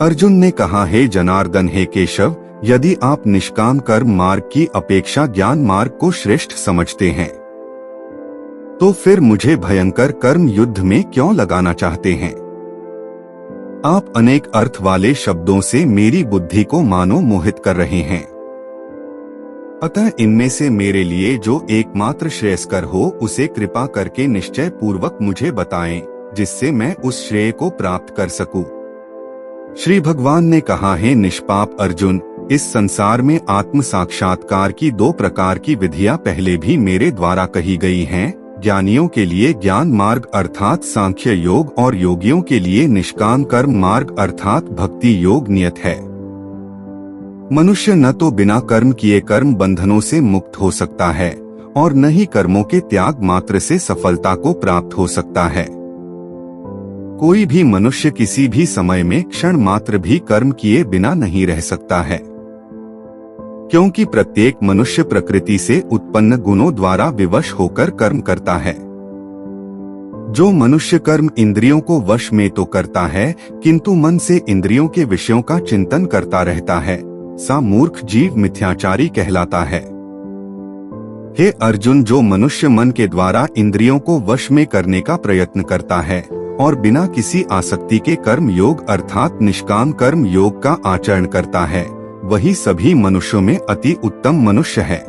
अर्जुन ने कहा, हे जनार्दन, हे केशव, यदि आप निष्काम कर्म मार्ग की अपेक्षा ज्ञान मार्ग को श्रेष्ठ समझते हैं तो फिर मुझे भयंकर कर्म युद्ध में क्यों लगाना चाहते हैं? आप अनेक अर्थ वाले शब्दों से मेरी बुद्धि को मानो मोहित कर रहे हैं। अतः इनमें से मेरे लिए जो एकमात्र श्रेयस्कर हो उसे कृपा करके निश्चय पूर्वक मुझे बताएं, जिससे मैं उस श्रेय को प्राप्त कर सकूं। श्री भगवान ने कहा, हे निष्पाप अर्जुन, इस संसार में आत्म साक्षात्कार की दो प्रकार की विधियां पहले भी मेरे द्वारा कही गई हैं। ज्ञानियों के लिए ज्ञान मार्ग अर्थात सांख्य योग और योगियों के लिए निष्काम कर्म मार्ग अर्थात भक्ति योग नियत है। मनुष्य न तो बिना कर्म किए कर्म बंधनों से मुक्त हो सकता है और न ही कर्मों के त्याग मात्र से सफलता को प्राप्त हो सकता है। कोई भी मनुष्य किसी भी समय में क्षण मात्र भी कर्म किए बिना नहीं रह सकता है, क्योंकि प्रत्येक मनुष्य प्रकृति से उत्पन्न गुणों द्वारा विवश होकर कर्म करता है। जो मनुष्य कर्म इंद्रियों को वश में तो करता है, किंतु मन से इंद्रियों के विषयों का चिंतन करता रहता है, सा मूर्ख जीव मिथ्याचारी कहलाता है। हे अर्जुन, जो मनुष्य मन के द्वारा इंद्रियों को वश में करने का प्रयत्न करता है और बिना किसी आसक्ति के कर्म योग अर्थात निष्काम कर्म योग का आचरण करता है, वही सभी मनुष्यों में अति उत्तम मनुष्य है।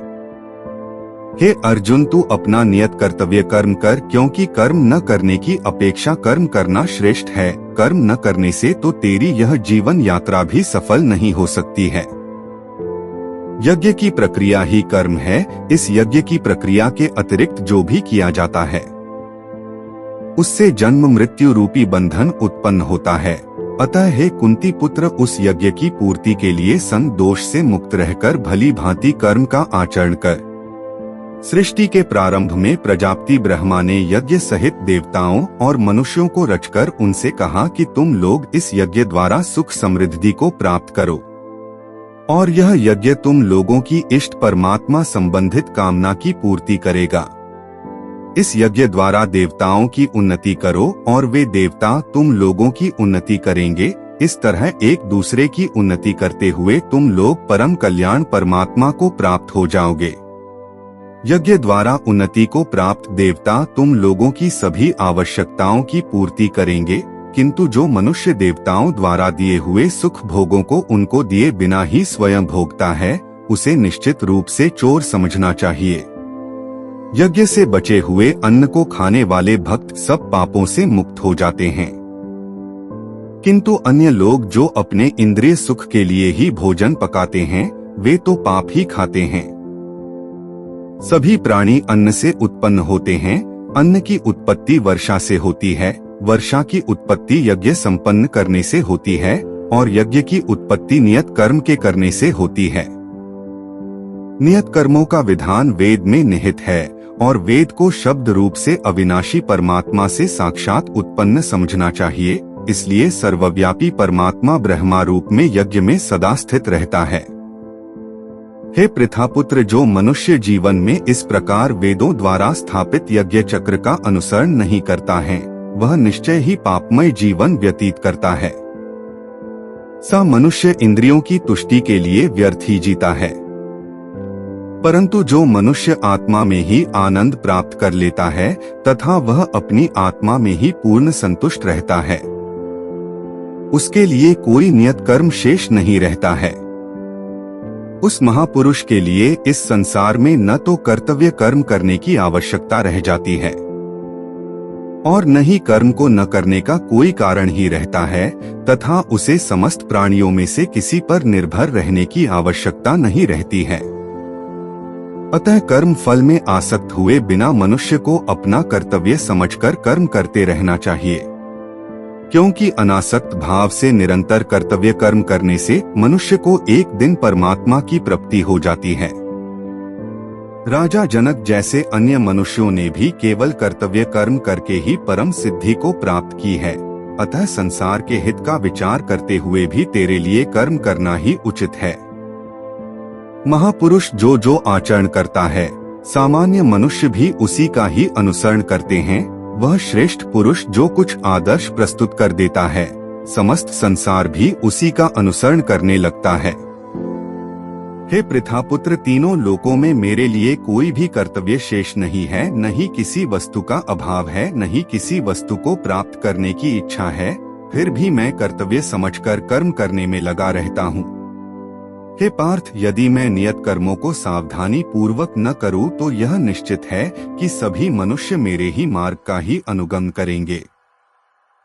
हे अर्जुन, तू अपना नियत कर्तव्य कर्म कर, क्योंकि कर्म न करने की अपेक्षा कर्म करना श्रेष्ठ है। कर्म न करने से तो तेरी यह जीवन यात्रा भी सफल नहीं हो सकती है। यज्ञ की प्रक्रिया ही कर्म है। इस यज्ञ की प्रक्रिया के अतिरिक्त जो भी किया जाता है उससे जन्म मृत्यु रूपी बंधन उत्पन्न होता है। अतः हे कुंती पुत्र, उस यज्ञ की पूर्ति के लिए संग दोष से मुक्त रहकर भली भांति कर्म का आचरण कर। सृष्टि के प्रारंभ में प्रजापति ब्रह्मा ने यज्ञ सहित देवताओं और मनुष्यों को रचकर उनसे कहा कि तुम लोग इस यज्ञ द्वारा सुख समृद्धि को प्राप्त करो, और यह यज्ञ तुम लोगों की इष्ट परमात्मा संबंधित कामना की पूर्ति करेगा। इस यज्ञ द्वारा देवताओं की उन्नति करो और वे देवता तुम लोगों की उन्नति करेंगे। इस तरह एक दूसरे की उन्नति करते हुए तुम लोग परम कल्याण परमात्मा को प्राप्त हो जाओगे। यज्ञ द्वारा उन्नति को प्राप्त देवता तुम लोगों की सभी आवश्यकताओं की पूर्ति करेंगे, किंतु जो मनुष्य देवताओं द्वारा दिए हुए सुख भोगों को उनको दिए बिना ही स्वयं भोगता है, उसे निश्चित रूप से चोर समझना चाहिए। यज्ञ से बचे हुए अन्न को खाने वाले भक्त सब पापों से मुक्त हो जाते हैं, किंतु अन्य लोग जो अपने इंद्रिय सुख के लिए ही भोजन पकाते हैं, वे तो पाप ही खाते हैं। सभी प्राणी अन्न से उत्पन्न होते हैं। अन्न की उत्पत्ति वर्षा से होती है, वर्षा की उत्पत्ति यज्ञ संपन्न करने से होती है, और यज्ञ की उत्पत्ति नियत कर्म के करने से होती है। नियत कर्मों का विधान वेद में निहित है, और वेद को शब्द रूप से अविनाशी परमात्मा से साक्षात उत्पन्न समझना चाहिए। इसलिए सर्वव्यापी परमात्मा ब्रह्मा रूप में यज्ञ में सदा स्थित रहता है। हे पृथापुत्र, जो मनुष्य जीवन में इस प्रकार वेदों द्वारा स्थापित यज्ञ चक्र का अनुसरण नहीं करता है, वह निश्चय ही पापमय जीवन व्यतीत करता है। सा मनुष्य इंद्रियों की तुष्टि के लिए व्यर्थ ही जीता है। परंतु जो मनुष्य आत्मा में ही आनंद प्राप्त कर लेता है तथा वह अपनी आत्मा में ही पूर्ण संतुष्ट रहता है, उसके लिए कोई नियत कर्म शेष नहीं रहता है। उस महापुरुष के लिए इस संसार में न तो कर्तव्य कर्म करने की आवश्यकता रह जाती है और न ही कर्म को न करने का कोई कारण ही रहता है, तथा उसे समस्त प्राणियों में से किसी पर निर्भर रहने की आवश्यकता नहीं रहती है। अतः कर्म फल में आसक्त हुए बिना मनुष्य को अपना कर्तव्य समझकर कर्म करते रहना चाहिए, क्योंकि अनासक्त भाव से निरंतर कर्तव्य कर्म करने से मनुष्य को एक दिन परमात्मा की प्राप्ति हो जाती है। राजा जनक जैसे अन्य मनुष्यों ने भी केवल कर्तव्य कर्म करके ही परम सिद्धि को प्राप्त की है। अतः संसार के हित का विचार करते हुए भी तेरे लिए कर्म करना ही उचित है। महापुरुष जो जो आचरण करता है, सामान्य मनुष्य भी उसी का ही अनुसरण करते हैं। वह श्रेष्ठ पुरुष जो कुछ आदर्श प्रस्तुत कर देता है, समस्त संसार भी उसी का अनुसरण करने लगता है। हे पृथापुत्र, तीनों लोकों में मेरे लिए कोई भी कर्तव्य शेष नहीं है, न ही किसी वस्तु का अभाव है, न ही किसी वस्तु को प्राप्त करने की इच्छा है, फिर भी मैं कर्तव्य समझकर कर्म करने में लगा रहता हूँ। हे पार्थ, यदि मैं नियत कर्मों को सावधानी पूर्वक न करूँ तो यह निश्चित है कि सभी मनुष्य मेरे ही मार्ग का ही अनुगमन करेंगे।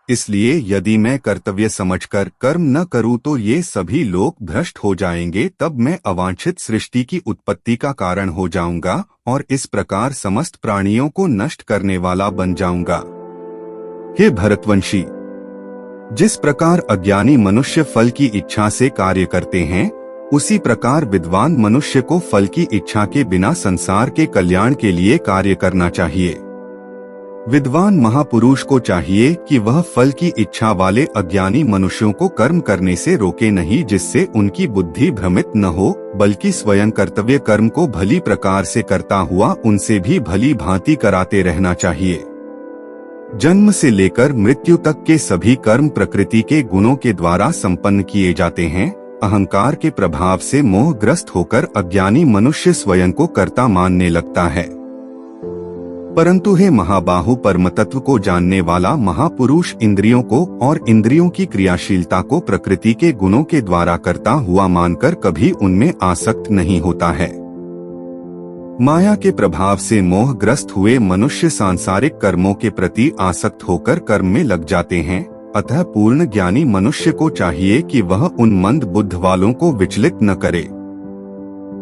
इसलिए यदि मैं कर्तव्य समझकर कर्म न करूं तो ये सभी लोग भ्रष्ट हो जाएंगे, तब मैं अवांछित सृष्टि की उत्पत्ति का कारण हो जाऊंगा और इस प्रकार समस्त प्राणियों को नष्ट करने वाला बन जाऊंगा। हे भरतवंशी, जिस प्रकार अज्ञानी मनुष्य फल की इच्छा से कार्य करते हैं, उसी प्रकार विद्वान मनुष्य को फल की इच्छा के बिना संसार के कल्याण के लिए कार्य करना चाहिए। विद्वान महापुरुष को चाहिए कि वह फल की इच्छा वाले अज्ञानी मनुष्यों को कर्म करने से रोके नहीं, जिससे उनकी बुद्धि भ्रमित न हो, बल्कि स्वयं कर्तव्य कर्म को भली प्रकार से करता हुआ उनसे भी भली भांति कराते रहना चाहिए। जन्म से लेकर मृत्यु तक के सभी कर्म प्रकृति के गुणों के द्वारा संपन्न किए जाते हैं। अहंकार के प्रभाव से मोहग्रस्त होकर अज्ञानी मनुष्य स्वयं को कर्ता मानने लगता है। परंतु हे महाबाहु, परमतत्व को जानने वाला महापुरुष इंद्रियों को और इंद्रियों की क्रियाशीलता को प्रकृति के गुणों के द्वारा करता हुआ मानकर कभी उनमें आसक्त नहीं होता है। माया के प्रभाव से मोहग्रस्त हुए मनुष्य सांसारिक कर्मों के प्रति आसक्त होकर कर्म में लग जाते हैं। अतः पूर्ण ज्ञानी मनुष्य को चाहिए कि वह उन मंद बुद्ध वालों को विचलित न करे।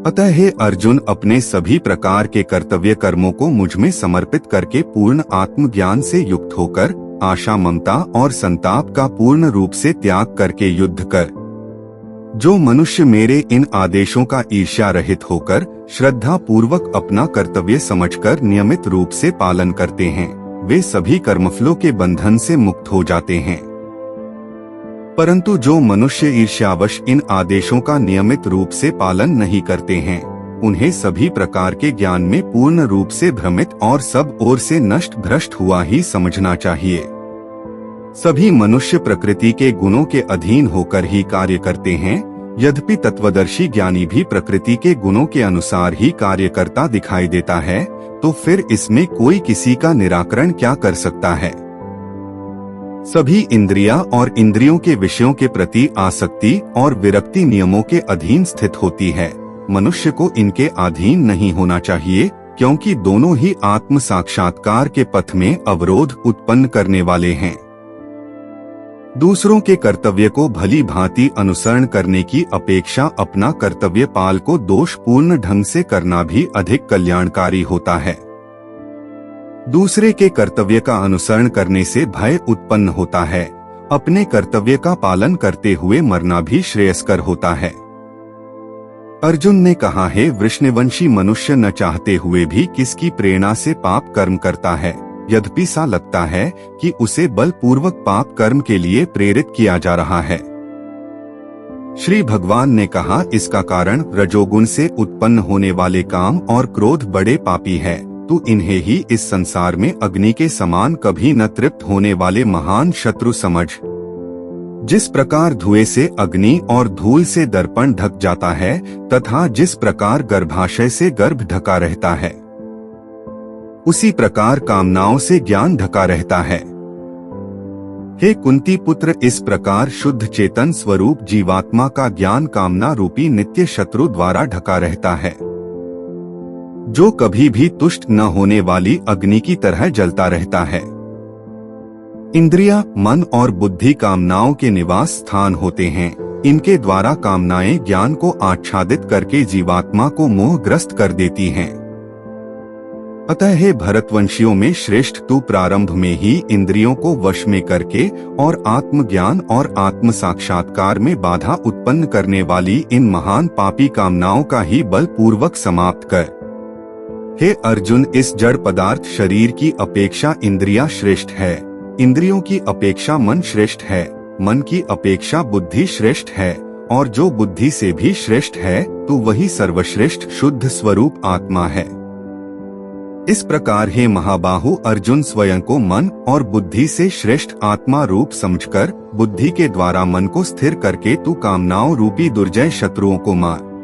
अतः हे अर्जुन, अपने सभी प्रकार के कर्तव्य कर्मों को मुझ में समर्पित करके पूर्ण आत्मज्ञान से युक्त होकर आशा, ममता और संताप का पूर्ण रूप से त्याग करके युद्ध कर। जो मनुष्य मेरे इन आदेशों का ईर्ष्या रहित होकर श्रद्धा पूर्वक अपना कर्तव्य समझकर नियमित रूप से पालन करते हैं, वे सभी कर्मफलों के बंधन से मुक्त हो जाते हैं। परंतु जो मनुष्य ईर्ष्यावश इन आदेशों का नियमित रूप से पालन नहीं करते हैं, उन्हें सभी प्रकार के ज्ञान में पूर्ण रूप से भ्रमित और सब ओर से नष्ट भ्रष्ट हुआ ही समझना चाहिए। सभी मनुष्य प्रकृति के गुणों के अधीन होकर ही कार्य करते हैं। यद्यपि तत्वदर्शी ज्ञानी भी प्रकृति के गुणों के अनुसार ही कार्य करता दिखाई देता है, तो फिर इसमें कोई किसी का निराकरण क्या कर सकता है। सभी इंद्रियां और इंद्रियों के विषयों के प्रति आसक्ति और विरक्ति नियमों के अधीन स्थित होती है। मनुष्य को इनके अधीन नहीं होना चाहिए, क्योंकि दोनों ही आत्म साक्षात्कार के पथ में अवरोध उत्पन्न करने वाले हैं। दूसरों के कर्तव्य को भली भांति अनुसरण करने की अपेक्षा अपना कर्तव्य पाल को दोषपूर्ण ढंग से करना भी अधिक कल्याणकारी होता है। दूसरे के कर्तव्य का अनुसरण करने से भय उत्पन्न होता है। अपने कर्तव्य का पालन करते हुए मरना भी श्रेयस्कर होता है। अर्जुन ने कहा, है वृष्णवंशी मनुष्य न चाहते हुए भी किसकी प्रेरणा से पाप कर्म करता है, यद्यपि सा लगता है कि उसे बलपूर्वक पाप कर्म के लिए प्रेरित किया जा रहा है। श्री भगवान ने कहा, इसका कारण रजोगुण से उत्पन्न होने वाले काम और क्रोध बड़े पापी है। तू इन्हें ही इस संसार में अग्नि के समान कभी न तृप्त होने वाले महान शत्रु समझ। जिस प्रकार धुएं से अग्नि और धूल से दर्पण ढक जाता है, तथा जिस प्रकार गर्भाशय से गर्भ ढका रहता है, उसी प्रकार कामनाओं से ज्ञान ढका रहता है। हे कुंती पुत्र, इस प्रकार शुद्ध चेतन स्वरूप जीवात्मा का ज्ञान कामना रूपी नित्य शत्रु द्वारा ढका रहता है, जो कभी भी तुष्ट न होने वाली अग्नि की तरह जलता रहता है। इंद्रिया, मन और बुद्धि कामनाओं के निवास स्थान होते हैं। इनके द्वारा कामनाएं ज्ञान को आच्छादित करके जीवात्मा को मोहग्रस्त कर देती हैं। अतः हे भरतवंशियों में श्रेष्ठ, तू प्रारंभ में ही इंद्रियों को वश में करके और आत्मज्ञान और आत्म साक्षात्कार में बाधा उत्पन्न करने वाली इन महान पापी कामनाओं का ही बलपूर्वक समाप्त कर। हे अर्जुन, इस जड़ पदार्थ शरीर की अपेक्षा इंद्रियां श्रेष्ठ है, इंद्रियों की अपेक्षा मन श्रेष्ठ है, मन की अपेक्षा बुद्धि श्रेष्ठ है, और जो बुद्धि से भी श्रेष्ठ है तो वही सर्वश्रेष्ठ शुद्ध स्वरूप आत्मा है। इस प्रकार हे महाबाहु अर्जुन, स्वयं को मन और बुद्धि से श्रेष्ठ आत्मा रूप समझकर बुद्धि के द्वारा मन को स्थिर करके तू कामनाओं रूपी दुर्जय शत्रुओं को मार।